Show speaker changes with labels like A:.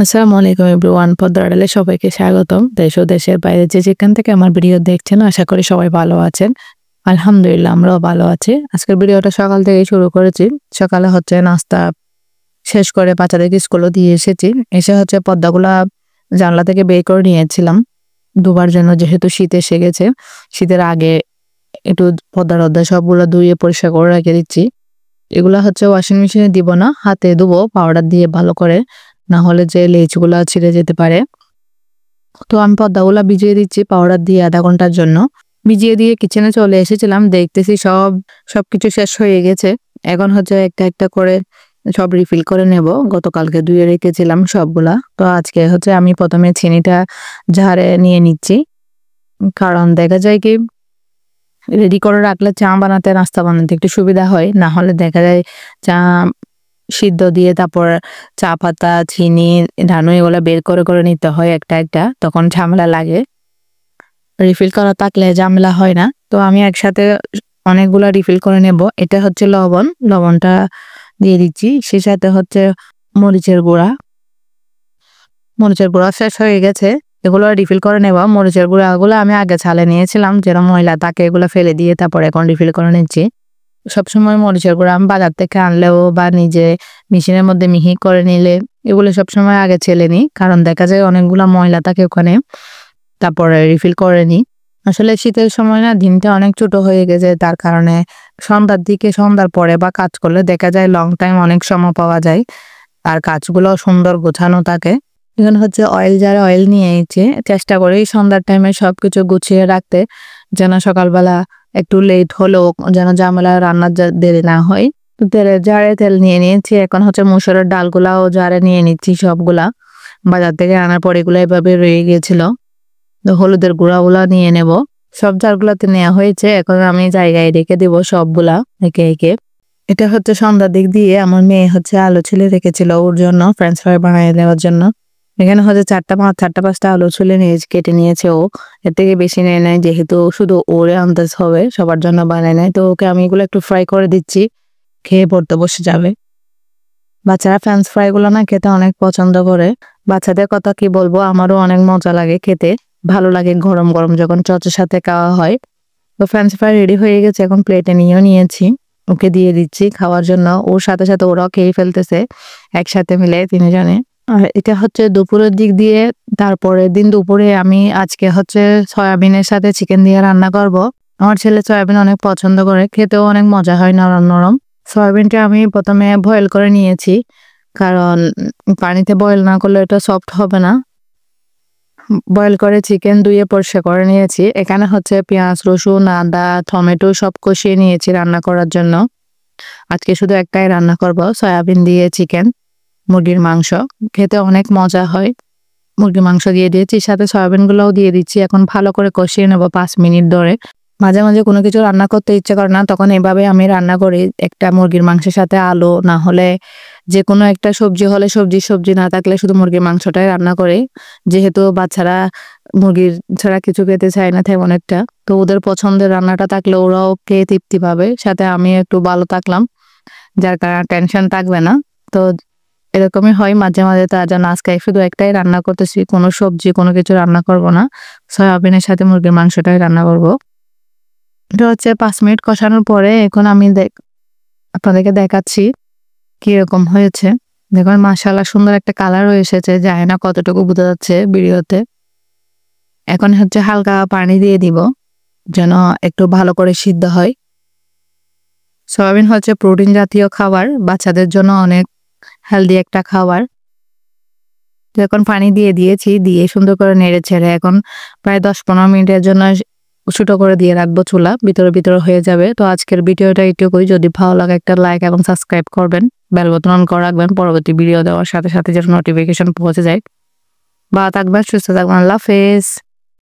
A: আসসালামু আলাইকুম এভরিওয়ান, পদ্মার আড়ালে সবাইকে স্বাগতম। দেশ ও দেশের বাইরে যে যেখান থেকে আমার ভিডিও দেখছেন, আশা করি সবাই ভালো আছেন। আলহামদুলিল্লাহ, আমরাও ভালো আছি। আজকের ভিডিওটা সকাল থেকেই শুরু করেছি। সকালে নাস্তা শেষ করে বাচ্চাদেরকে স্কুলে দিয়ে এসেছি। এসে পর্দাগুলা জানলা থেকে বের করে নিয়েছিলাম দুবার জন্য, যেহেতু শীত এসে গেছে। শীতের আগে একটু পর্দা সবগুলো ধুয়ে পরিষ্কার করে রেখে দিচ্ছি। এগুলা ওয়াশিং মেশিনে দিব না, হাতে ধুবো পাউডার দিয়ে ভালো করে, না হলে যে লেচগুলা ছিঁড়ে যেতে পারে। তো আমি পর্দাগুলা ভিজিয়ে দিচ্ছি পাউডার দিয়ে আধা ঘন্টার জন্য। ভিজিয়ে দিয়ে কিচেনে চলে এসেছিলাম, দেখতেছি সবকিছু শেষ হয়ে গেছে। এখন একটা একটা করে সব রিফিল করে নেব। গতকালকে ধুয়ে রেখেছিলাম সবগুলা। তো আজকে আমি প্রথমে চিনিটা ঝাড়ে নিয়ে নিচ্ছি, কারণ দেখা যায় কি রেডি করে রাখলে চা বানাতে নাস্তা বানাতে একটু সুবিধা হয়। না হলে দেখা যায় চা সিদ্ধ দিয়ে তারপর চা পাতা চিনি ধানু এগুলো বের করে করে নিতে হয় একটা একটা, তখন ঝামেলা লাগে। রিফিল করা থাকলে ঝামেলা হয় না। তো আমি একসাথে অনেকগুলো রিফিল করে নেব। এটা লবণটা দিয়ে দিচ্ছি। সে সাথে মরিচের গুঁড়া শেষ হয়ে গেছে, এগুলো রিফিল করে নেব। মরিচের গুঁড়াগুলো আমি আগে ছালে নিয়েছিলাম, যেরকম ময়লা তাকে এগুলো ফেলে দিয়ে তারপর এখন রিফিল করে নিচ্ছি। সবসময় মরিচের গুঁড়া আমি বাজার থেকে আনলেও বা নিজে মেশিনের মধ্যে মিহি করে নিলে এগুলো সবসময় আগে ছেলে নিই, কারণ দেখা যায় অনেকগুলো ময়লা থাকে ওখানে, তারপরে রিফিল করে নিই। আসলে শীতের সময় না দিনটা অনেক ছোট হয়ে গেছে, তার কারণে সন্ধ্যার পরে বা কাজ করলে দেখা যায় লং টাইম অনেক সময় পাওয়া যায়, আর কাজগুলো সুন্দর গোছানো থাকে। এখানে অয়েল জারে অয়েল নিয়ে এসে চেষ্টা করি সন্ধ্যার টাইমে সবকিছু গুছিয়ে রাখতে, যেন সকালবেলা একটু লেট হলেও যেন ঝামেলা রান্নার দেরি না হয়। জারে তেল নিয়ে নিয়েছি। এখন মুসুরের ডালগুলাও জারে নিয়ে নিচ্ছি সবগুলা। বাজার থেকে আনার পর এগুলো এভাবে রয়ে গিয়েছিল। তো হলুদের গুঁড়াগুলা নিয়ে নেব। সব জারগুলাতে নেওয়া হয়েছে, এখন আমি জায়গায় রেখে দেবো সবগুলা একে একে। এটা সন্ধ্যার দিক দিয়ে আমার মেয়ে আলু ছিলে রেখেছিল ওর জন্য ফ্রেঞ্চ ফ্রাই বানিয়ে দেওয়ার জন্য। এখানে চারটা পাঁচটা আলু ছুলে কেটে নিয়েছে ও। এর থেকে বেশি নেয় নাই, যেহেতু শুধু ওরে আন্দাজ হবে, সবার জন্য বানায় নাই। তো ওকে আমি এগুলো একটু ফ্রাই করে দিচ্ছি, খেয়ে পড়তে বসে যাবে। বাচ্চারা ফ্রেঞ্চ ফ্রাই গুলো না খেতে অনেক পছন্দ করে। বাচ্চাদের কথা কি বলবো, আমারও অনেক মজা লাগে খেতে, ভালো লাগে গরম গরম যখন চচের সাথে খাওয়া হয়। তো ফ্রেঞ্চ ফ্রাই রেডি হয়ে গেছে, এখন প্লেটে নিয়েও নিয়েছি, ওকে দিয়ে দিচ্ছি খাওয়ার জন্য। ওর সাথে সাথে ওরাও খেয়ে ফেলতেছে একসাথে মিলে তিনজনে। আর এটা দুপুরের দিক দিয়ে। তারপরের দিন দুপুরে আমি আজকে সয়াবিনের সাথে চিকেন দিয়ে রান্না করব। আমার ছেলে সয়াবিন অনেক পছন্দ করে, খেতেও অনেক মজা হয় নরম নরম। সয়াবিনটা আমি প্রথমে বয়েল করে নিয়েছি, কারণ পানিতে বয়েল না করলে এটা সফট হবে না। বয়েল করে চিকেন ধুয়ে পরিষ্কার করে নিয়েছি। এখানে পেঁয়াজ রসুন আদা টমেটো সব কষিয়ে নিয়েছি রান্না করার জন্য। আজকে শুধু একটাই রান্না করব, সয়াবিন দিয়ে চিকেন, মুরগির মাংস। খেতে অনেক মজা হয়। মুরগির মাংস দিয়ে দিয়েছি, সাথে সয়াবিন গুলোও দিয়ে দিচ্ছি। এখন ভালো করে কষিয়ে নেব 5 মিনিট ধরে। মাঝে মাঝে কোনো কিছু রান্না করতে ইচ্ছে করে না, তখন এভাবে আমি রান্না করি। একটা মুরগির মাংসের সাথে আলু না হলে যে কোনো একটা সবজি হলে সবজি না থাকলে শুধু মুরগির মাংসটাই রান্না করি, যেহেতু বাচ্চারা মুরগির ছাড়া কিছু খেতে চায় না তেমন একটা। তো ওদের পছন্দের রান্নাটা থাকলে ওরাও খেয়ে তৃপ্তি পাবে, সাথে আমি একটু ভালো থাকলাম, যার কারণে টেনশন থাকবে না। তো এরকমই হয় মাঝে মাঝে। তার জন্য আজকে শুধু একটাই রান্না করতেছি, কোনো সবজি কোনো কিছু রান্না করব না, সয়াবিনের সাথে মুরগির মাংসটাই রান্না করব। এটা 5 মিনিট কষানোর পরে এখন আমি আপনাদেরকে দেখাচ্ছি কিরকম হয়েছে। দেখুন মাশাআল্লাহ সুন্দর একটা কালার এসেছে, যায় না কতটুকু বোঝা যাচ্ছে ভিডিওতে। এখন হালকা পানি দিয়ে দিব যেন একটু ভালো করে সিদ্ধ হয়। সয়াবিন প্রোটিন জাতীয় খাবার, বাচ্চাদের জন্য অনেক হেলদি একটা খাবার। এখন পানি দিয়ে দিয়েছি, দিয়ে সুন্দর করে নেড়ে ছেড়ে এখন প্রায় 10-15 মিনিটের জন্য ছোট করে দিয়ে রাখবো চুলা, ভিতরে হয়ে যাবে। তো আজকের ভিডিওটা এইটুকুই। যদি ভালো লাগে একটা লাইক এবং সাবস্ক্রাইব করবেন, বেল বাটন অন করে রাখবেন পরবর্তী ভিডিও দেওয়ার সাথে সাথে যেন নোটিফিকেশন পৌঁছে যায়। ভালো থাকবেন, সুস্থ থাকবেন, আল্লাহ হাফেজ।